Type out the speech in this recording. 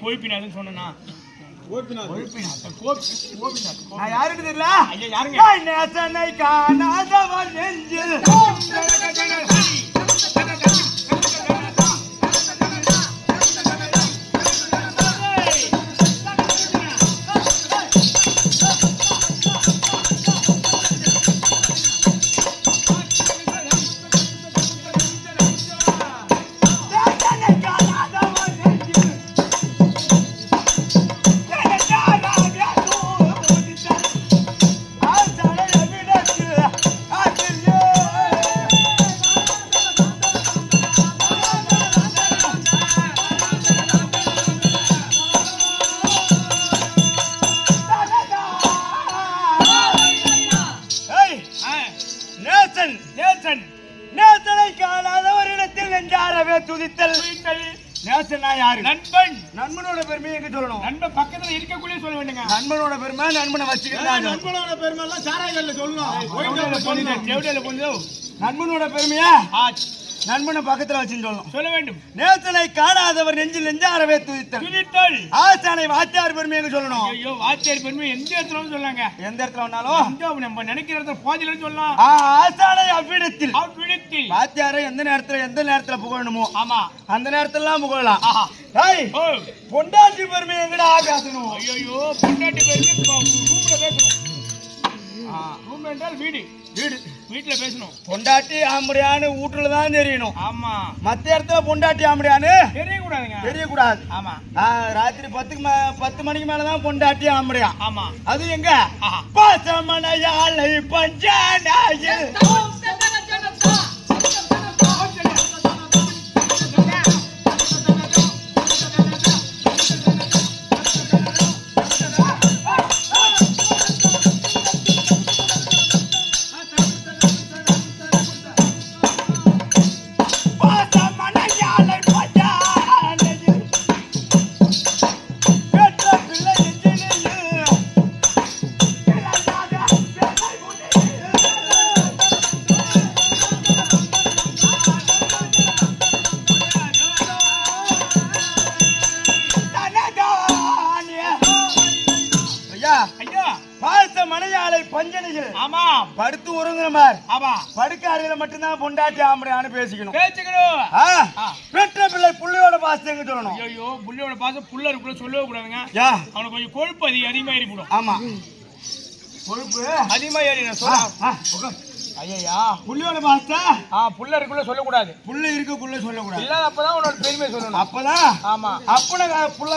கோபிநாதன் சொன்னா யாருக்கு தெரியல நேசனை காணாதவன் நெஞ்சில் நேசனை காணாதவரிடத்தில் நெஞ்சாரவே துதித்தல். நேசனா யாரு? நண்பன். நண்பனோட பெருமையை எங்க சொல்லணும்? நண்பன் பக்கத்துல இருக்கக்குள்ளே சொல்ல வேண்டுங்க. நண்பனோட பெருமை நண்பனை வச்சுக்கிட்டு நண்பனோட பெருமை எல்லாம் சாராய்கள்ல சொல்லணும். நண்பனோட பெருமையா நண்பனை பக்கத்துல வச்சு சொல்ல வேண்டும். நேசனை காணாதவர் நெஞ்சில் நெஞ்சாரவே துதித்தல். ஆசானை வாத்தியார் பெருமையை சொல்லணும். ஐயோ வாத்தியார் பெருமை எந்த இடத்துல சொல்லாங்க? எந்த இடத்துல வேணாலும் நம்ம நினைக்கிற இடத்துல பாதியில சொல்லலாம். ஆசானை அவ்விடத்தில் வாத்தியாரை எந்த நேரத்துல புகழணுமோ ஆமா அந்த நேரத்துல புகழலாம். பொண்டாட்டி பெருமை எங்கடா பேசணும்? ஐயோ பொண்டாட்டி பெருமை ரூம்ல பேசணும். ரூம் என்றால் வீட்டுல பேசணும். பொண்டாட்டி ஆம்படியான்னு வீட்டுலதான் தெரியணும். ஆமா மத்த இடத்துல பொண்டாட்டி ஆம்படியான்னு தெரியக்கூடாது. ஆமா ராத்திரி 10 மணிக்கு மேலதான் பொண்டாட்டி ஆம்படியா. ஆமா அது எங்க பாசமனையாளை பஞ்சாடாயில் பஞ்சனைகள். ஆமா படுத்து உறங்குற மாதிரி. ஆமா படுக்க அறையில மட்டும்தான் பொண்டாட்டி ஆம்படியான்னு பேசிக்கணும். பெற்ற பிள்ளை புள்ளையோட பாசம் சொல்லணும். ஐயோ புள்ளையோட பாசம் புள்ள இருக்குள்ள சொல்லவே கூடாதுங்க. அவனுக்கு கொஞ்சம் கொழுப்பு அதிகமா ஏறிடும். ஆமா கொழுப்பு அதிகமா ஏறிடும். சொல்ல ஐயா புள்ளையோட பாசத்தை புள்ள இருக்குள்ள சொல்லக்கூடாது. புள்ள இருக்குள்ள சொல்லக்கூடாது. இல்ல அப்பதான் உன்னோட பெருமை சொல்லணும். அப்பதான் ஆமா அப்பன புள்ள